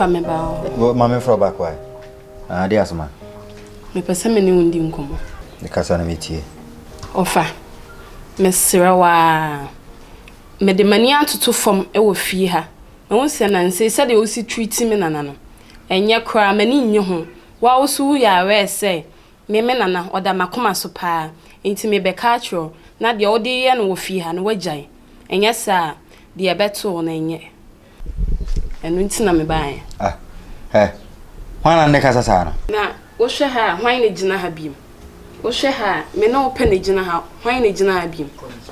Ofa me ba. Mama fro back why? Ade asoma. Me pese me ne undi nkomo. Ne kasa na metie. Ofa. Me serewa. Me de mani atoto fom e wo fie ha. Me won se na nse se de o si treat me nana no. Enye kra mani nye ho. Wa wo so ya we se me nana oda makoma so pa. Enti me be ka tro na de odi ye no wo fie ha no wagyan. Enye sa de ebeto na enye. Enu nti na me baaye. Hwana ne kasa sa no. Na wo hwe ha hwan ne gina ha biem. Wo hwe ha me na wo pe ne gina ha hwan ne gina ha biem.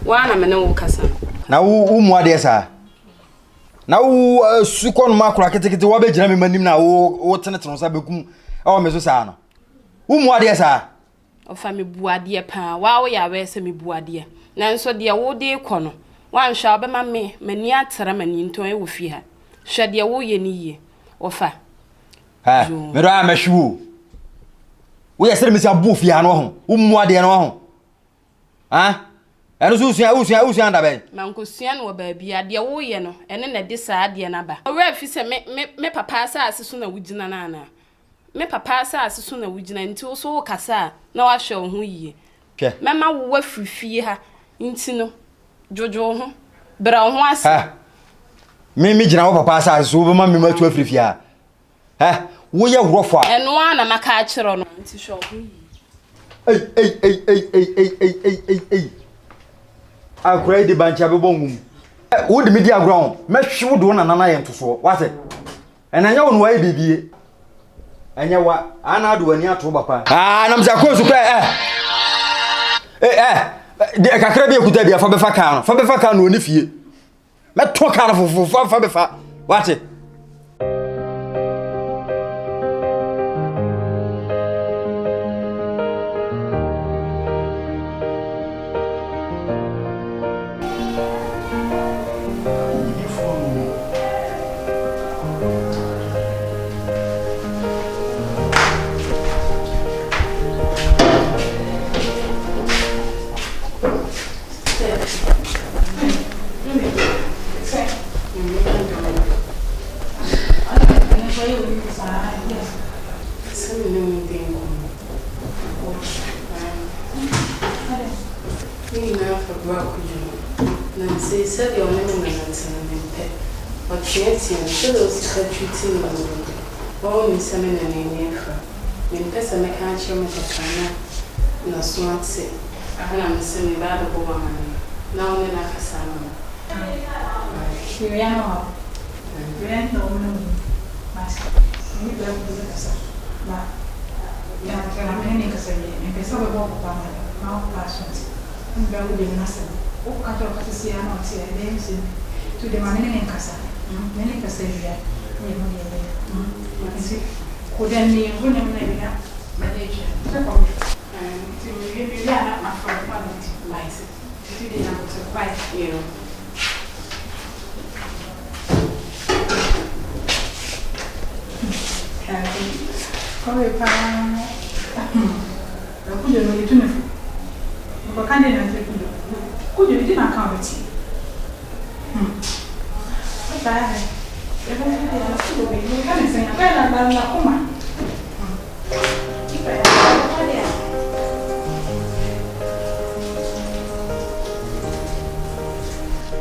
Wa na me na wo kasa. Na wo mu ade sa. Na wo sukon ma kura ketekete wo be gina me manim na wo teneteno sa bekum e me so sa no. Wo mu ade sa. Ofa me buade pa wa wo ya we se me buade. Na nso de wo de kɔ no. Wa nhwa obema me mani atara mani nton e wo fi ha. Hwe de wo ye ni ye. Ofa. Me do amehwu. Wo ye sere me sia bu fi ha no ho. Wo mu ade no ho. Eno so usia nda be. Mankosua no ba bia de wo ye no. Ene na de sa ade na ba. Ora fi se me papa asa aseso na wugina na na. Me papa asa aseso na wugina nti wo so wo kasa na wa hwe wo ho yie. Hwe. Mema wo wa frifie ha nti no jojo ho. Bra ho ase. Me gina wo papa asa aseso wo ma me matu afrifie ha. Wo ye wrofo a. Eno ana maka a kire no nti hwe wo ho yie. Ei. Akura di bancha be bongum. Wo de media ground. Me hwe wo do na nana ye ntoso. Wate. Enanya wo no wa bibie. Anya wa ana do ani ato bapa. Na mza ko su kra de kakra bi ekuta bia fa be fa kan no. Fa be fa kan no oni fie. Me to kan fofo fa be fa. Wate.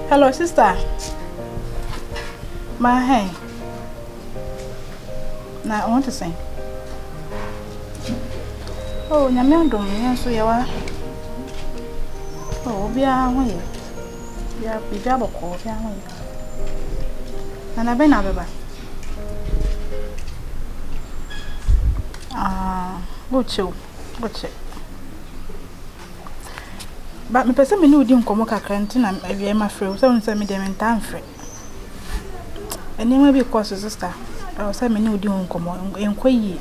Hello, sister. My hey. Now I want to sing. Oh, nyamiando mwenye so yawa. Oh, bia ho ye. Bia boko bia ho ye. Na be na beba. Go chill. But me pese me ni odi nkomo kakra nti na awie ma frɛ so nse me de me ntan frɛ. Eni ma bi course sister. O se me ni odi nkomo enko yi.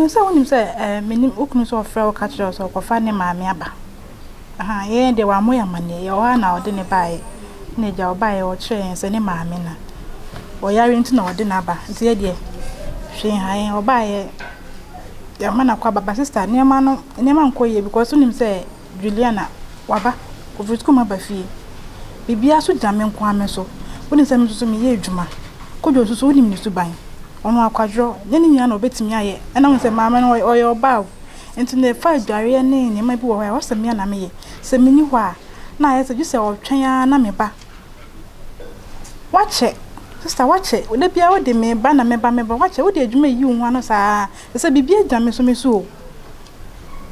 So wonim se me ni okunu so frɛ o kakra so ko fa ne maame aba. Ye de wa moya mane ye o na ode ne bae. Ne ja o bae o kire nse ne maame na. O yare nti na ode na aba. Nti ye de hwe han obaye ya mana kwa baba sister nema nko ye because unim say Juliana waba ko vitku ma ba fie bibia so dame nko ame so woni nsem so me ye adwuma kodwo so woni me su ban ono akwadro ne ne nya na obetimi aye na won se maame no oyo ba enti ne fa adware ne ma bi wo ha wasem ya na me ye se meni ho a na aye se ju se otwen ya na me ba wache sister wache wo bia wo de me ba na me ba wache wo de adwuma yi wo ano saa se bibia dame so me so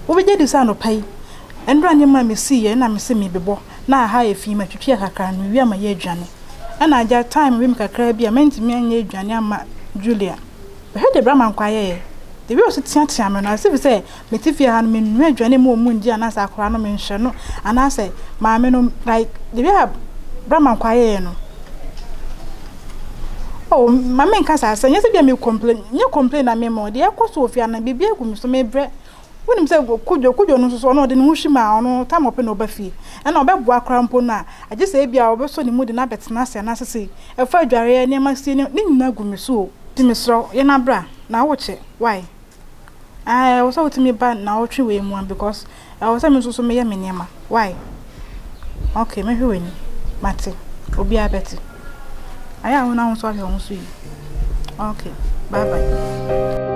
wo be de sa no pai endra ne ma me si ye na me se me bebo na ha e fi ma twitwi kakra no wi ama ye adwane ana aja time we me kakra bia mentimi anya adwane ama Julia be he de brama kwaye de we o se tia me no se fi se me ti fi ha no me nu adwane mo mu ndi ana sa akora no me nhwe no ana se ma me no like de we ha brama kwaye no oh ma me nka sa se nyese bia me complain na me mo de ekoso ofia na bibia gu me so me bre wonim se kudwo no so no de no hwima ono tamope no bafie e na obebo akra mpo na age se bia obeso ni mudi na betena se na sese e fa adware ne ma sie ni nyina gu me so di me sro ye na bra na woche why wo so wotimi ba na wotwe we mu because wo so me so me ye me niema why okay me hwe ni mate obi abeti aya wona won so ahwe won so yi okay bye bye.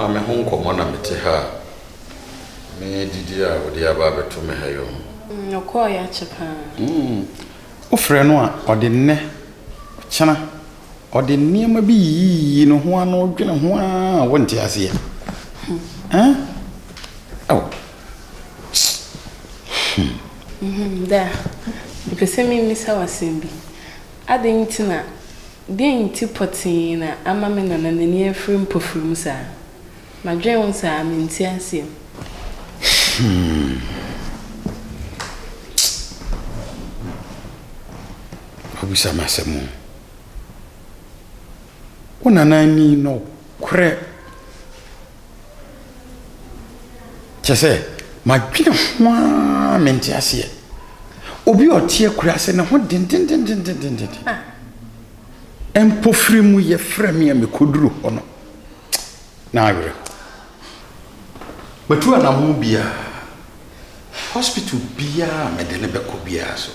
Me honko mona mete ha me didi a odi aba beto me ha yo nko ya chepa o frɛ no a odi nne kyena odi niema bi yi no ho ano dwene ho a wonte ase oh da ipesemi misa wasembi adentina denti potina ama me na nani afrim pofrum sa madwen won sa menti asem obisa masemu ona nani no kre chese madwen ho menti ase obi otie kure ase na ho din empofrimu ye frame ya me koduru hono na agre batu ana mu bia hospital bia medene be ko bia so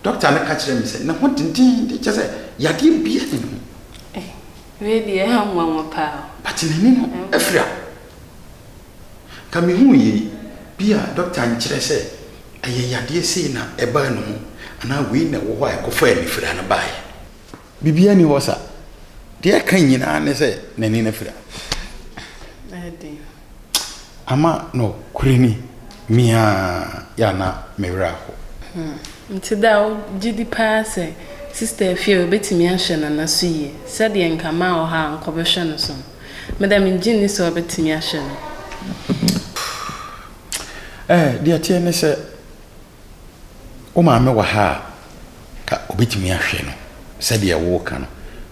doctor na ka kire me se na ho dindin de che se yade bia ni no we de ha nwa pa patinani no afria kami hu yi bia doctor nkire se aye yade sei na eba no ana we na wo ho a ko fa ni fira na bae bibia ni hosa de kan nyina ne se nani na fira ama no kureni mia ya na mewra ho ntida gidi paase sister fie obetimi ahwe na na so yi se de nkama o ha nkobehwe no so madam ngini so obetimi ahwe no de tie ne se o ma me wa ha ka obetimi ahwe no se de wo ka no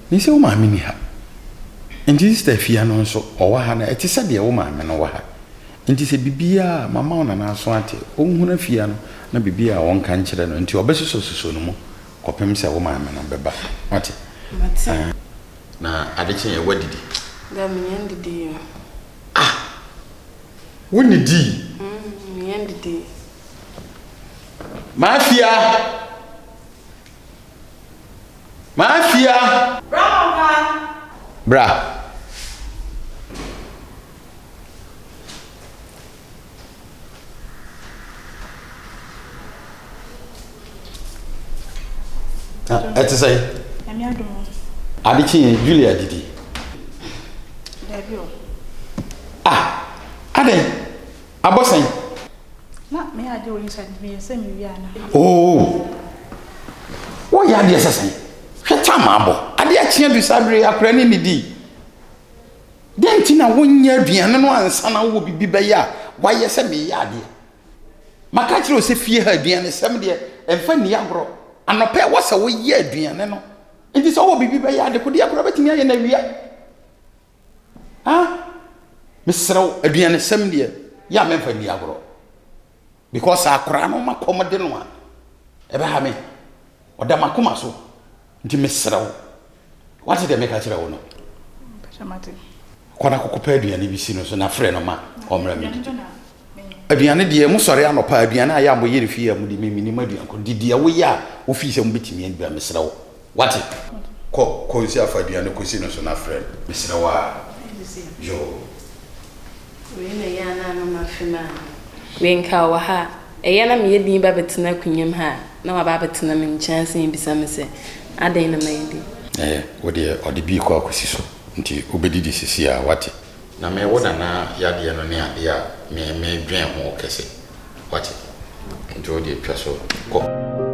ni se o ma me ni ha nti sister fie no so o wa ha na eti se de wo ma me no wa ha nti se bibia mama ona na so ate onhuna fie no na bibia won kan kire no nti obesoso no mu kopem se wo ma me no beba ate na adeche ye wadidi da menyan didi woni di menyan didi mafia bra eti say emi adum adichi Julia didi David ade abosan na me ade o inside me se me wi ana oh wo ya de sesan hweta ma abo ade achia du sabre akra ni nidi denti na wonya aduane no ansa na wo bibi be ya waye se me ya ade maka kire o se fie ha aduane sem de emfa ni agro anope wo se wo ye aduane no enti so wo bibi be ya ade ko de akra betimi aye na wia Mr. aduane sem de ya memfa ni agro because akora no makomode no a ebe ha me oda makoma so nti mesra wo what did they make a wo no Chamati kona kokopa aduane bi si no so na frɛ no ma omra me aduane de mu sɔre anopa aduane a ya mo yere fie mu de mimi ni ma aduane ko didi a wo ya wo fi sɛ mu betimi an bia mesra wo what ko si afa aduane ko si no so na frɛ mesra wo a yo we na ya na no mafima we nka wa ha eya na me yedin ba betena kunyam ha na wa ba betena me nchance bisa me se adan na mayedi wo de odi bi ko akosi so nti obedidi sisi a wate na me wo na ya de no ne ade a me dwen ho kese wate nti wo de twa so ko